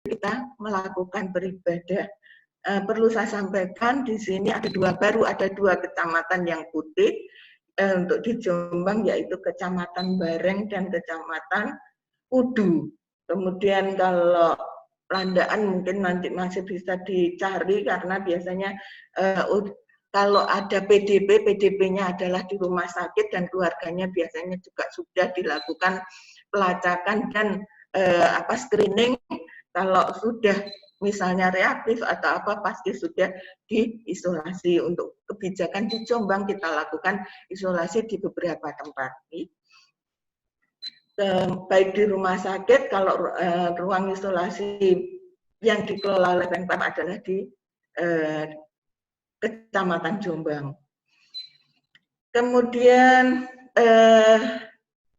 kita melakukan beribadah. Perlu saya sampaikan di sini baru ada dua kecamatan yang putih untuk di Jombang, yaitu Kecamatan Bareng dan Kecamatan Kudu. Kemudian kalau Landaan mungkin nanti masih bisa dicari karena biasanya kalau ada PDP-nya adalah di rumah sakit dan keluarganya biasanya juga sudah dilakukan pelacakan dan screening. Kalau sudah misalnya reaktif atau apa pasti sudah diisolasi. Untuk kebijakan di Jombang kita lakukan isolasi di beberapa tempat. Baik di rumah sakit, kalau ruang isolasi yang dikelola oleh Pemkab adalah di Kecamatan Jombang. Kemudian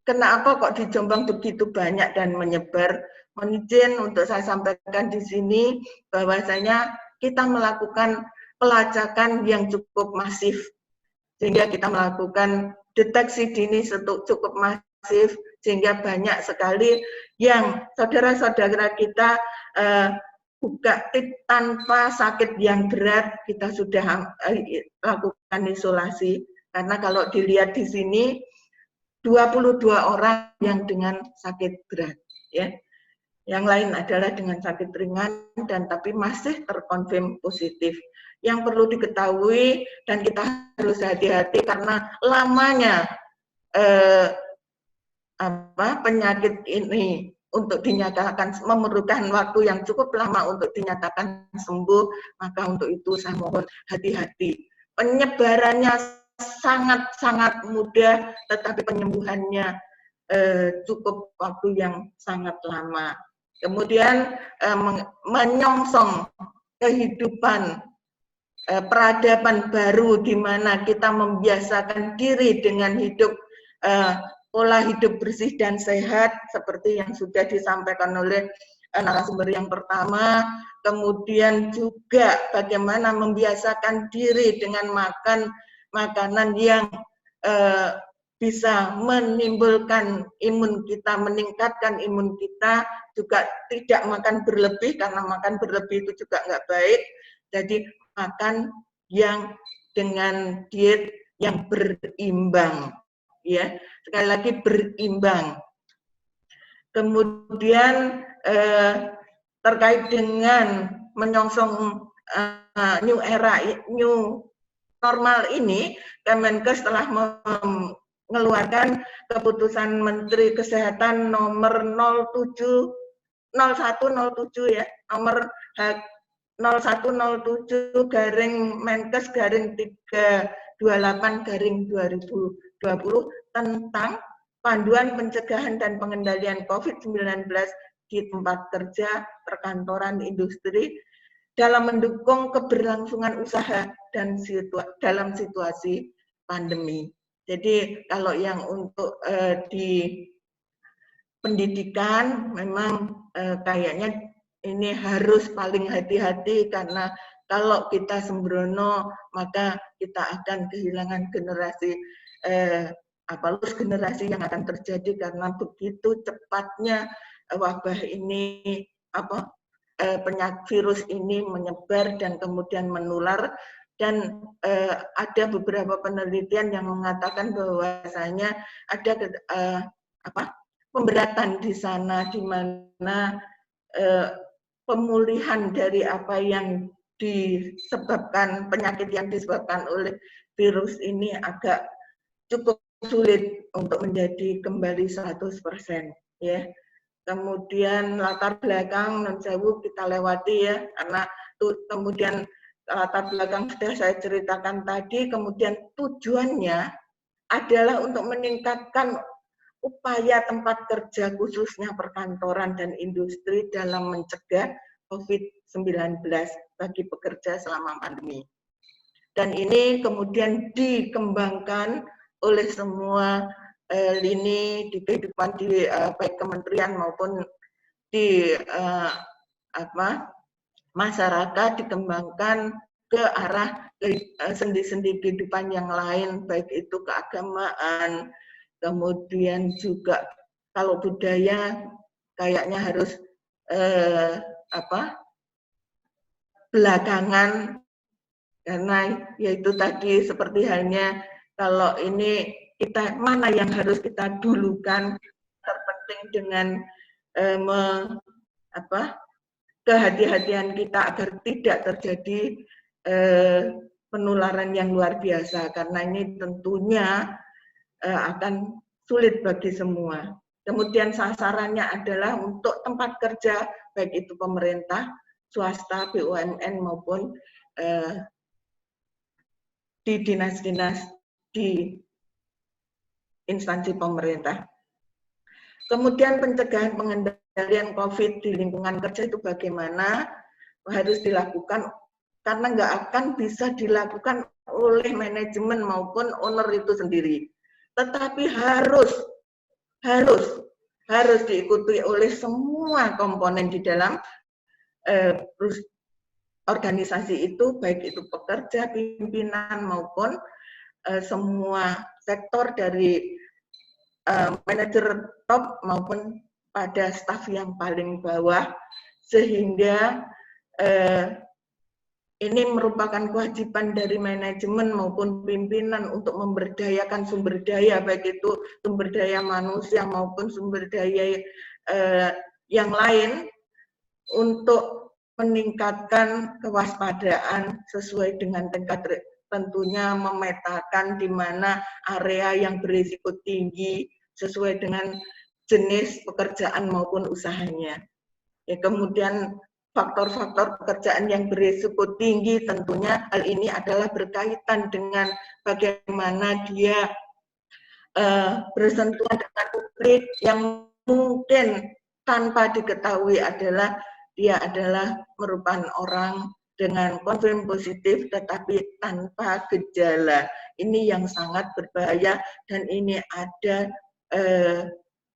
kenapa kok di Jombang begitu banyak dan menyebar? Mohon izin untuk saya sampaikan di sini bahwasanya kita melakukan pelacakan yang cukup masif, sehingga kita melakukan deteksi dini cukup masif, sehingga banyak sekali yang saudara-saudara kita buka tanpa sakit yang berat, kita sudah lakukan isolasi. Karena kalau dilihat di sini 22 orang yang dengan sakit berat, ya. Yang lain adalah dengan sakit ringan dan tapi masih terkonfirm positif. Yang perlu diketahui dan kita harus hati-hati karena lamanya penyakit ini untuk dinyatakan memerlukan waktu yang cukup lama untuk dinyatakan sembuh, maka untuk itu saya mohon hati-hati. Penyebarannya sangat-sangat mudah, tetapi penyembuhannya cukup waktu yang sangat lama. Kemudian menyongsong kehidupan peradaban baru di mana kita membiasakan diri dengan hidup pola hidup bersih dan sehat seperti yang sudah disampaikan oleh narasumber yang pertama. Kemudian juga bagaimana membiasakan diri dengan makan makanan yang bisa menimbulkan imun kita, meningkatkan imun kita, juga tidak makan berlebih karena makan berlebih itu juga nggak baik. Jadi makan yang dengan diet yang berimbang, ya, sekali lagi berimbang. Kemudian terkait dengan menyongsong new era, new normal ini, Kemenkes telah mengeluarkan keputusan Menteri Kesehatan nomor 0107 ya, nomor 0107 garing Menkes garing 328 garing 2020 tentang panduan pencegahan dan pengendalian COVID-19 di tempat kerja, perkantoran, industri dalam mendukung keberlangsungan usaha dan dalam situasi pandemi. Jadi kalau yang untuk di pendidikan memang kayaknya ini harus paling hati-hati karena kalau kita sembrono maka kita akan kehilangan generasi generasi yang akan terjadi karena begitu cepatnya wabah ini penyakit virus ini menyebar dan kemudian menular. Dan ada beberapa penelitian yang mengatakan bahwasanya ada pemberatan di sana di mana pemulihan dari apa yang disebabkan penyakit yang disebabkan oleh virus ini agak cukup sulit untuk menjadi kembali 100%, ya. Kemudian latar belakang non sewu kita lewati ya, karena kemudian latar belakang sudah saya ceritakan tadi. Kemudian tujuannya adalah untuk meningkatkan upaya tempat kerja khususnya perkantoran dan industri dalam mencegah COVID-19 bagi pekerja selama pandemi. Dan ini kemudian dikembangkan oleh semua lini di kehidupan di baik kementerian maupun di masyarakat, dikembangkan ke arah sendi-sendi kehidupan yang lain, baik itu keagamaan, kemudian juga kalau budaya kayaknya harus belakangan, karena yaitu tadi seperti halnya kalau ini kita mana yang harus kita dulukan, terpenting dengan kehati-hatian kita agar tidak terjadi penularan yang luar biasa, karena ini tentunya akan sulit bagi semua. Kemudian sasarannya adalah untuk tempat kerja, baik itu pemerintah, swasta, BUMN maupun di dinas-dinas di instansi pemerintah. Kemudian pencegahan pengendalian COVID di lingkungan kerja itu bagaimana harus dilakukan, karena nggak akan bisa dilakukan oleh manajemen maupun owner itu sendiri, tetapi harus diikuti oleh semua komponen di dalam organisasi itu, baik itu pekerja, pimpinan maupun semua sektor dari manajer top maupun pada staf yang paling bawah, sehingga ini merupakan kewajiban dari manajemen maupun pimpinan untuk memberdayakan sumber daya, baik itu sumber daya manusia maupun sumber daya yang lain, untuk meningkatkan kewaspadaan sesuai dengan tingkat, tentunya memetakan di mana area yang berisiko tinggi sesuai dengan jenis pekerjaan maupun usahanya. Ya, kemudian faktor-faktor pekerjaan yang berisiko tinggi, tentunya hal ini adalah berkaitan dengan bagaimana dia bersentuhan dengan publik yang mungkin tanpa diketahui adalah dia adalah merupakan orang dengan konfirm positif tetapi tanpa gejala. Ini yang sangat berbahaya dan ini ada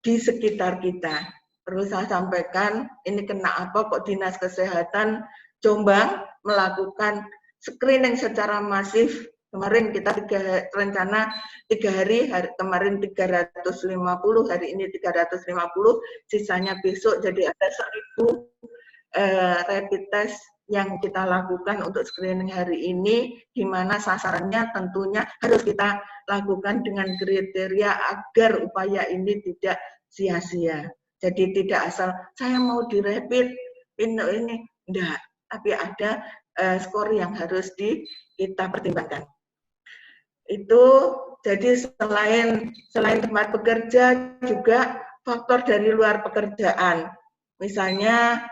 di sekitar kita. Perlu saya sampaikan, ini kena apa kok Dinas Kesehatan Jombang melakukan screening secara masif. Kemarin kita rencana 3 hari, kemarin 350, hari ini 350, sisanya besok, jadi ada 1000 rapid test yang kita lakukan untuk screening hari ini, di mana sasarannya tentunya harus kita lakukan dengan kriteria agar upaya ini tidak sia-sia. Jadi tidak asal saya mau di rapid ini, enggak, tapi ada skor yang harus kita pertimbangkan. Itu jadi selain tempat bekerja juga faktor dari luar pekerjaan, misalnya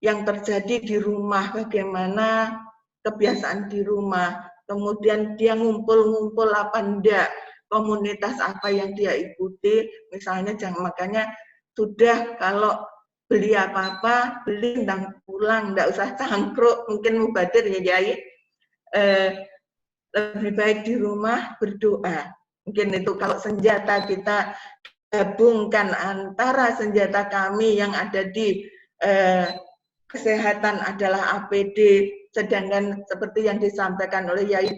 yang terjadi di rumah, bagaimana kebiasaan di rumah, kemudian dia ngumpul-ngumpul apa enggak, komunitas apa yang dia ikuti, misalnya makanya sudah kalau beli apa-apa, beli dan pulang, enggak usah cangkruk, mungkin mubadir ya Yai, lebih baik di rumah berdoa. Mungkin itu kalau senjata kita gabungkan antara senjata kami yang ada di kesehatan adalah APD, sedangkan seperti yang disampaikan oleh Yai,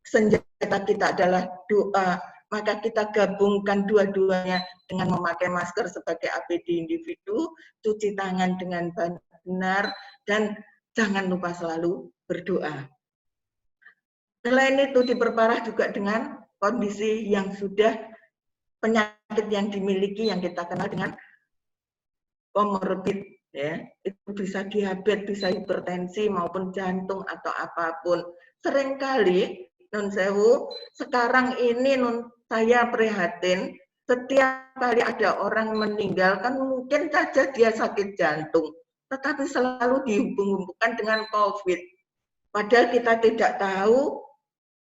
senjata kita adalah doa, maka kita gabungkan dua-duanya dengan memakai masker sebagai APD individu, cuci tangan dengan benar, dan jangan lupa selalu berdoa. Selain itu diperparah juga dengan kondisi yang sudah penyakit yang dimiliki yang kita kenal dengan komorbid, ya, itu bisa diabetes, bisa hipertensi maupun jantung atau apapun. Seringkali nun sewu, sekarang ini saya prihatin, setiap kali ada orang meninggal kan mungkin saja dia sakit jantung, tetapi selalu dihubung-hubungkan dengan COVID. Padahal kita tidak tahu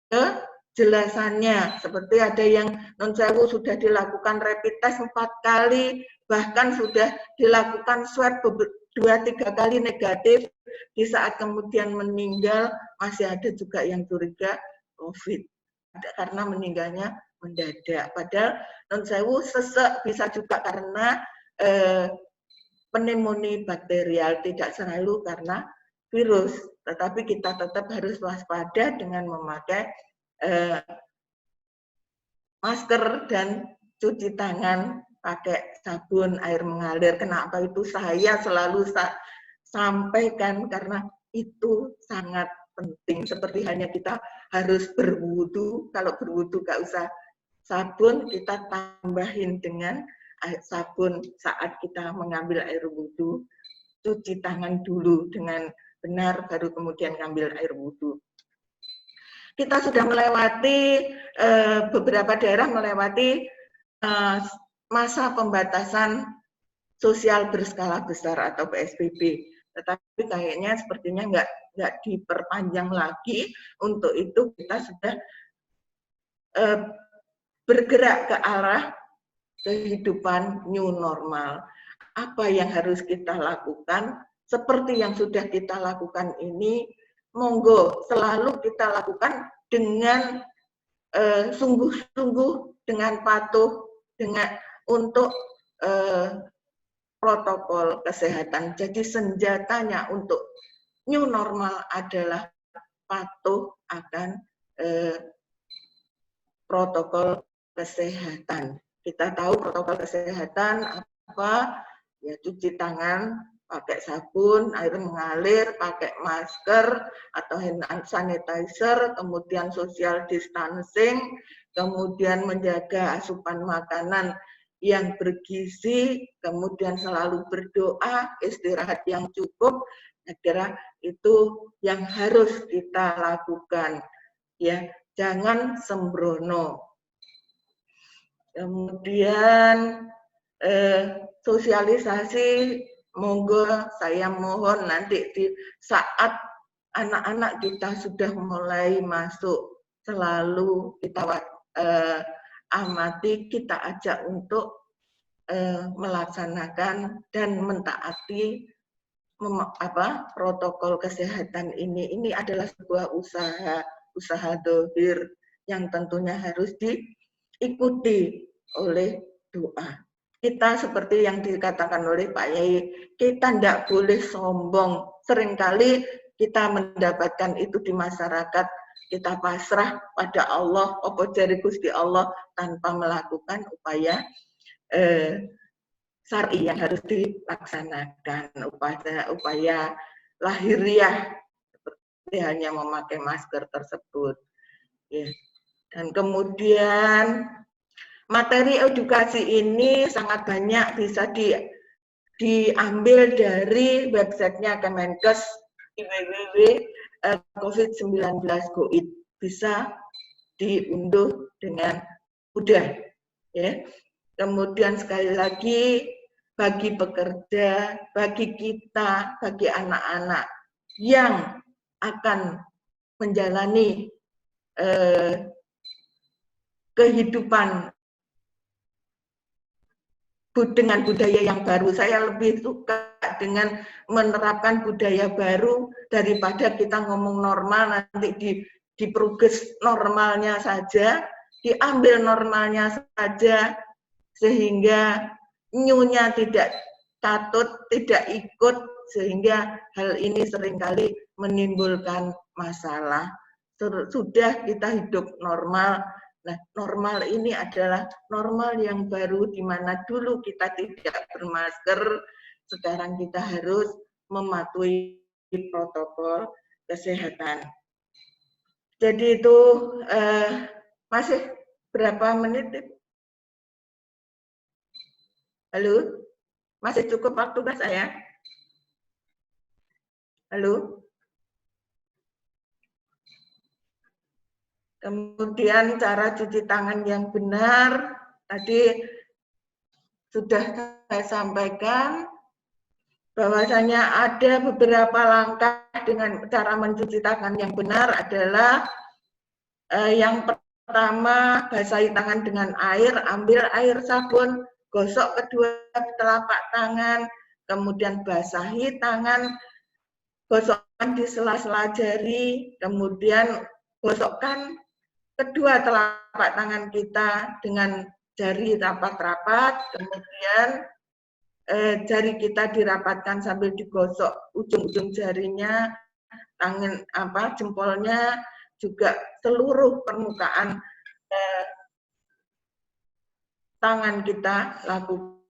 kejelasannya, seperti ada yang non sewu sudah dilakukan rapid test 4 kali, bahkan sudah dilakukan swab 2-3 kali negatif, di saat kemudian meninggal masih ada juga yang curiga COVID karena meninggalnya mendadak. Padahal non sewu sesek bisa juga karena pneumonia bakterial, tidak selalu karena virus, tetapi kita tetap harus waspada dengan memakai masker dan cuci tangan pakai sabun air mengalir. Kenapa itu saya selalu sampaikan, karena itu sangat penting. Seperti hanya kita harus berwudu, kalau berwudu gak usah sabun, kita tambahin dengan sabun saat kita mengambil air wudu, cuci tangan dulu dengan benar, baru kemudian ngambil air wudu. Kita sudah melewati, beberapa daerah melewati masa pembatasan sosial berskala besar atau PSBB. Tetapi kayaknya sepertinya nggak diperpanjang lagi. Untuk itu kita sudah bergerak ke arah kehidupan new normal. Apa yang harus kita lakukan? Seperti yang sudah kita lakukan ini, monggo selalu kita lakukan dengan sungguh-sungguh, dengan patuh, dengan untuk protokol kesehatan. Jadi senjatanya untuk new normal adalah patuh akan protokol kesehatan. Kita tahu protokol kesehatan apa? Ya, cuci tangan pakai sabun, air mengalir, pakai masker atau hand sanitizer, kemudian social distancing, kemudian menjaga asupan makanan yang bergizi, kemudian selalu berdoa, istirahat yang cukup. Saya kira itu yang harus kita lakukan. Ya, jangan sembrono. Kemudian sosialisasi, monggo saya mohon nanti di saat anak-anak kita sudah mulai masuk, selalu kita amati, kita ajak untuk melaksanakan dan mentaati protokol kesehatan ini. Ini adalah sebuah usaha dohir yang tentunya harus diikuti oleh doa. Kita seperti yang dikatakan oleh Pak Yai, kita tidak boleh sombong. Seringkali kita mendapatkan itu di masyarakat, kita pasrah pada Allah, opo jari Gusti Allah, tanpa melakukan upaya syar'i yang harus dilaksanakan, upaya lahiriah, seperti hanya memakai masker tersebut. Ya. Dan kemudian materi edukasi ini sangat banyak bisa diambil dari websitenya Kemenkes di www.covid19.go.id, bisa diunduh dengan mudah. Ya. Kemudian sekali lagi, bagi pekerja, bagi kita, bagi anak-anak yang akan menjalani kehidupan dengan budaya yang baru. Saya lebih suka dengan menerapkan budaya baru daripada kita ngomong normal, nanti diperuges normalnya saja, diambil normalnya saja, sehingga new-nya tidak catut, tidak ikut, sehingga hal ini seringkali menimbulkan masalah. Sudah kita hidup normal. Nah, normal ini adalah normal yang baru, di mana dulu kita tidak bermasker, sekarang kita harus mematuhi protokol kesehatan. Jadi itu masih berapa menit? Halo? Masih cukup waktu kan saya? Halo? Kemudian cara cuci tangan yang benar, tadi sudah saya sampaikan bahwasanya ada beberapa langkah dengan cara mencuci tangan yang benar adalah yang pertama, basahi tangan dengan air, ambil air sabun, gosok kedua telapak tangan, kemudian basahi tangan, gosokkan di sela-sela jari, kemudian gosokkan kedua telapak tangan kita dengan jari rapat-rapat, kemudian jari kita dirapatkan sambil digosok ujung-ujung jarinya, tangan jempolnya, juga seluruh permukaan tangan kita lakukan